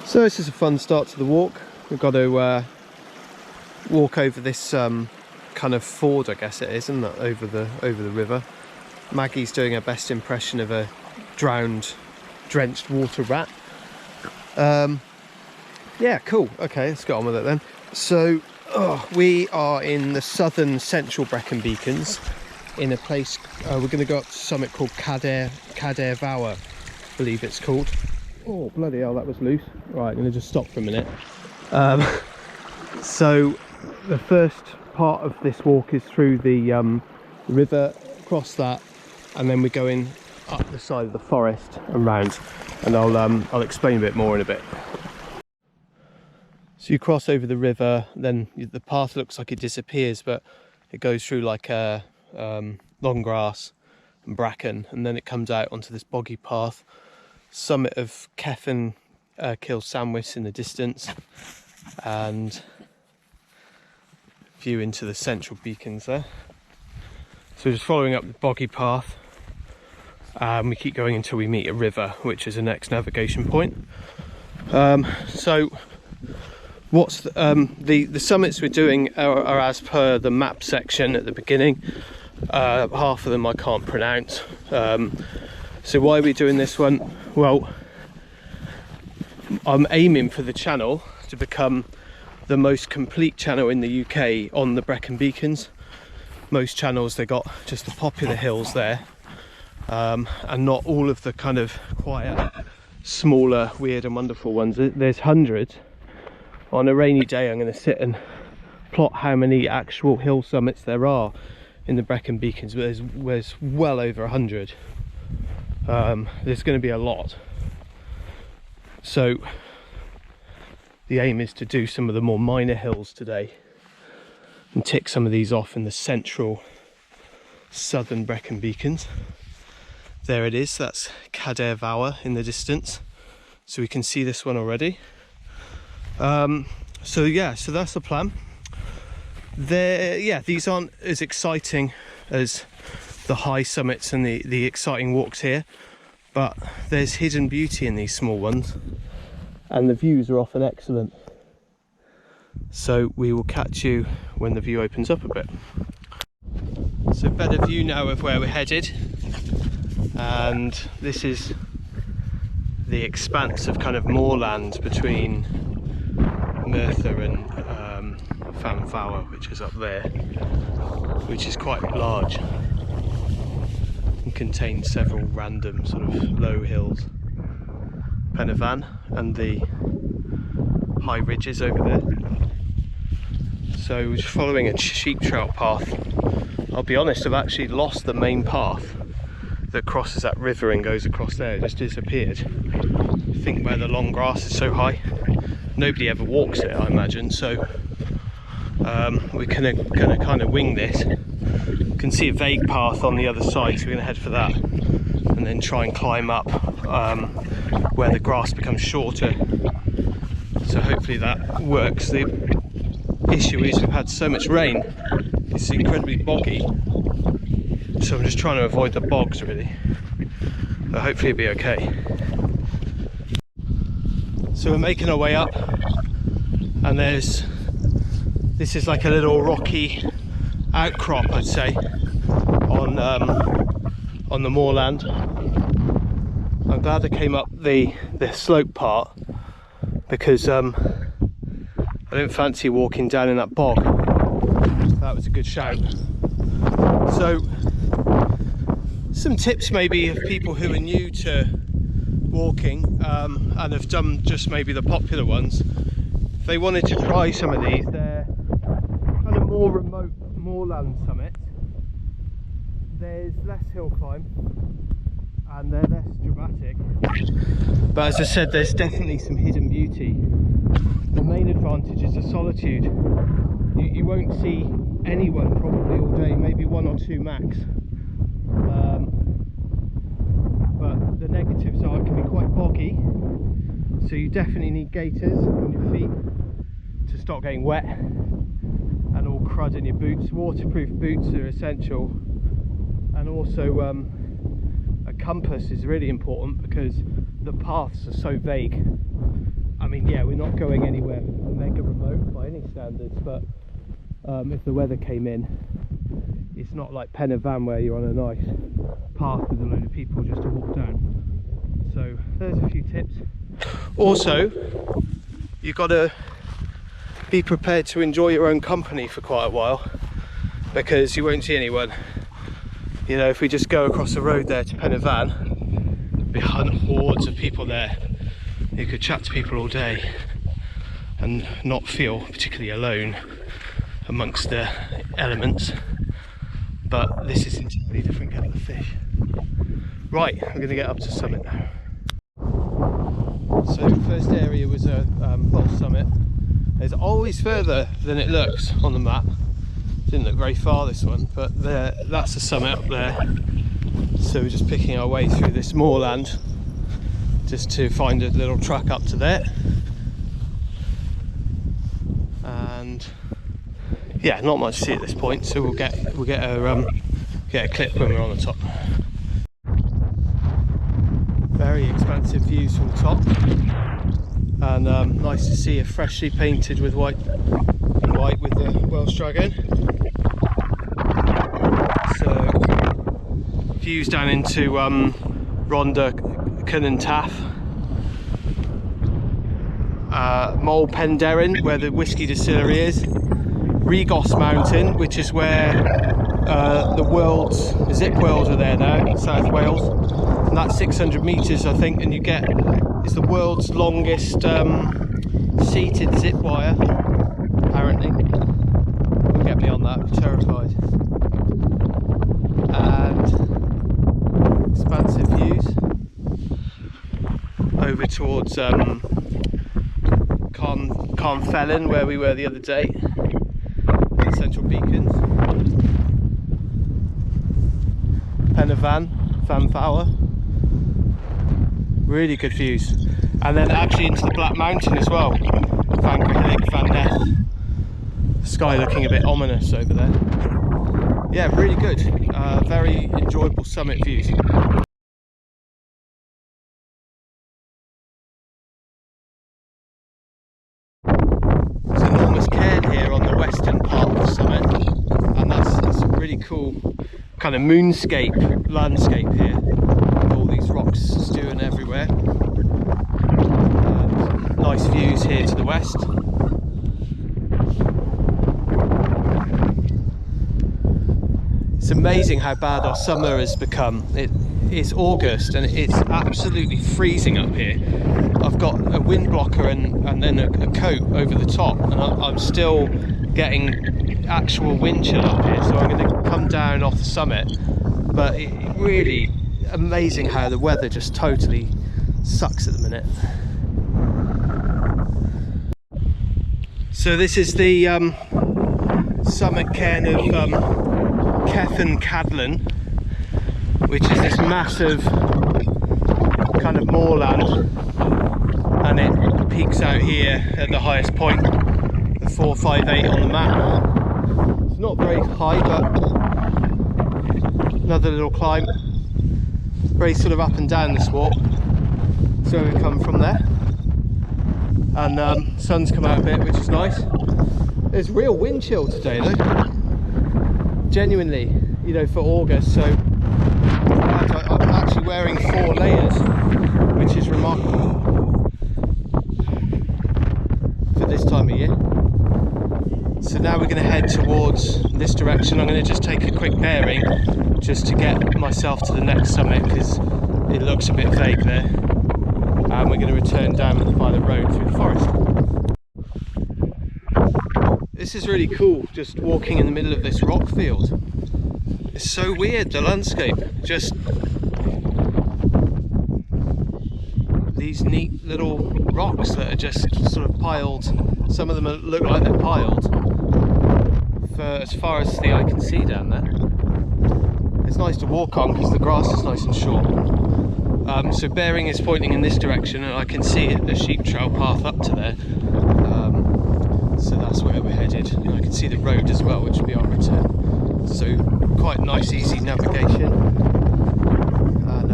So this is a fun start to the walk. We've got to walk over this kind of ford, I guess it is, isn't it? Over the river. Maggie's doing her best impression of a drowned, drenched water rat. Yeah, cool. Okay, let's get on with it then. So we are in the southern central Brecon Beacons, in a place we're going to go up to something called Cadair Fawr, I believe it's called. Oh bloody hell, that was loose. Right, I'm going to just stop for a minute. So the first part of this walk is through the river, across that, and then we're going up the side of the forest and round, and I'll explain a bit more in a bit. So you cross over the river, then the path looks like it disappears, but it goes through like a long grass and bracken, and then it comes out onto this boggy path. Summit of Cefn kills Sandwich in the distance, and view into the central beacons there. So we're just following up the boggy path, and we keep going until we meet a river, which is the next navigation point. So what's the summits we're doing are as per the map section at the beginning. Half of them I can't pronounce. So why are we doing this one? Well, I'm aiming for the channel to become the most complete channel in the UK on the Brecon Beacons. Most channels, they got just the popular hills there, and not all of the kind of quiet, smaller, weird and wonderful ones. There's hundreds. On a rainy day I'm going to sit and plot how many actual hill summits there are in the Brecon Beacons, but there's well over 100. There's going to be a lot. So the aim is to do some of the more minor hills today and tick some of these off in the central southern Brecon Beacons. There it is, that's Cadair Fawr in the distance, so we can see this one already. So yeah, so that's the plan. These aren't as exciting as the high summits and the exciting walks here, but there's hidden beauty in these small ones, and the views are often excellent. So we will catch you when the view opens up a bit. So better view now of where we're headed, and this is the expanse of kind of moorland between Merthyr and Cefn Fawr, which is up there, which is quite large and contains several random sort of low hills, Penavon and the high ridges over there. So we're just following a sheep trout path. I'll be honest, I've actually lost the main path that crosses that river and goes across there. It just disappeared. I think where the long grass is so high, nobody ever walks it, I imagine, so we're gonna kind of wing this. You can see a vague path on the other side, so we're gonna head for that and then try and climb up where the grass becomes shorter. So hopefully that works. The issue is we've had so much rain, it's incredibly boggy, so I'm just trying to avoid the bogs really, but hopefully it'll be okay. So we're making our way up, and this is like a little rocky outcrop, I'd say, on the moorland. I'm glad I came up the slope part, because I didn't fancy walking down in that bog. That was a good shout. So some tips maybe of people who are new to walking and have done just maybe the popular ones. If they wanted to try some of these, they're kind of more remote moorland summits. There's less hill climb and they're less dramatic, but as I said, there's definitely some hidden beauty. The main advantage is the solitude. You won't see anyone probably all day, maybe one or two max. But the negatives are it can be quite boggy, so you definitely need gaiters on your feet to stop getting wet and all crud in your boots. Waterproof boots are essential, and also a compass is really important because the paths are so vague. I mean, yeah, we're not going anywhere mega remote by any standards, but if the weather came in, it's not like Pen y Fan where you're on a nice path with a load of people just to walk down. So there's a few tips. Also, you've got to be prepared to enjoy your own company for quite a while, because you won't see anyone. You know, if we just go across the road there to Pen y Fan, there'd be hordes of people there. You could chat to people all day and not feel particularly alone amongst the elements. But this is entirely different kettle of fish. Right, I'm going to get up to summit now. So the first area was a false summit. It's always further than it looks on the map. Didn't look very far, this one, but that's the summit up there. So we're just picking our way through this moorland just to find a little track up to there. And yeah, not much to see at this point, so we'll get a clip when we're on the top. Very expansive views from the top, and nice to see a freshly painted with white with the Welsh dragon. So views down into Rhondda Cynon Taf, Mole Penderyn where the whisky distillery is, Regos Mountain, which is where the world's zip whales are there now in South Wales, and that's 600 metres I think, and it's the world's longest seated zip wire apparently. Don't get me on that, I'm terrified. And expansive views over towards Carnfellin where we were the other day. Central Beacons, Pen y Fan, Fan Fawr, really good views, and then actually into the Black Mountain as well, Fan Grihillig, Fan Death. The sky looking a bit ominous over there. Yeah, really good, very enjoyable summit views. Here on the western part of the summit, and that's a really cool kind of moonscape landscape here, with all these rocks stewing everywhere. Nice views here to the west. It's amazing how bad our summer has become. It's August and it's absolutely freezing up here. I've got a wind blocker and then a coat over the top, and I'm still getting actual wind chill up here, so I'm going to come down off the summit. But it really amazing how the weather just totally sucks at the minute. So this is the summit cairn of Cefn Cadlan, which is this massive kind of moorland, and it peaks out here at the highest point, the 458 on the map. It's not very high, but another little climb, very sort of up and down this walk. So we come from there, and sun's come out a bit, which is nice. There's real wind chill today though, genuinely, you know, for August. So I'm actually wearing 4 layers, which is remarkable for this time of year. So now we're going to head towards this direction. I'm going to just take a quick bearing just to get myself to the next summit, because it looks a bit vague there, and we're going to return down by the road through the forest. This is really cool, just walking in the middle of this rock field. It's so weird, the landscape, just these neat little rocks that are just sort of piled. Some of them look like they're piled for as far as the eye can see down there. It's nice to walk on because the grass is nice and short. So bearing is pointing in this direction, and I can see the sheep trail path up to there. So that's where we're headed, and I can see the road as well, which will be our return. So quite nice, easy navigation, and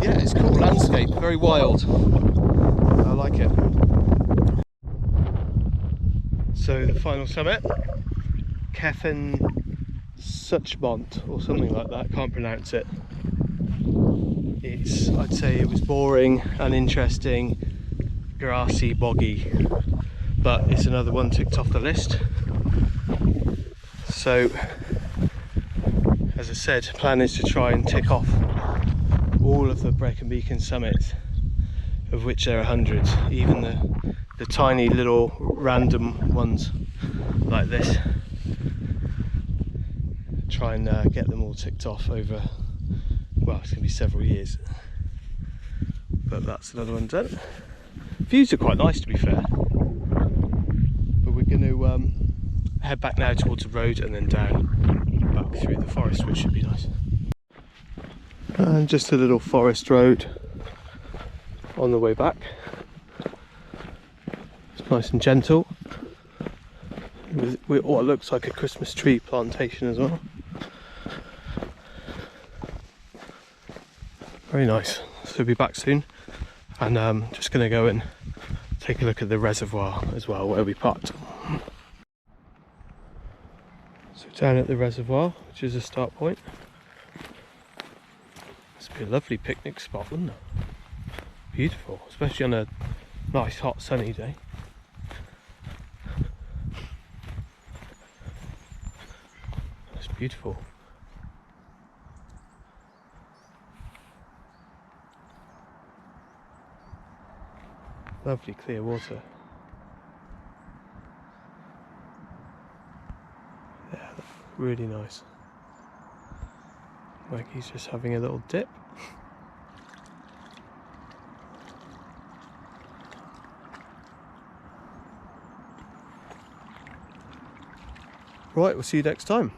yeah, it's cool landscape, very wild. I like it. So the final summit, Cefn Sychbant or something like that, can't pronounce it. I'd say it was boring, uninteresting, grassy, boggy, but it's another one ticked off the list. So, as I said, plan is to try and tick off all of the Brecon Beacons summits, of which there are hundreds, even the tiny little random ones like this. Try and get them all ticked off over, well, it's going to be several years, but that's another one done. Views are quite nice, to be fair, but we're going to head back now towards the road and then down back through the forest, which should be nice. And just a little forest road on the way back. It's nice and gentle with what looks like a Christmas tree plantation as well. Very nice. So we'll be back soon, and just going to go and take a look at the reservoir as well, where we parked. So down at the reservoir, which is a start point. This would be a lovely picnic spot, wouldn't it? Beautiful, especially on a nice hot sunny day. It's beautiful. Lovely clear water. Yeah, really nice. Maggie's just having a little dip. Right, we'll see you next time.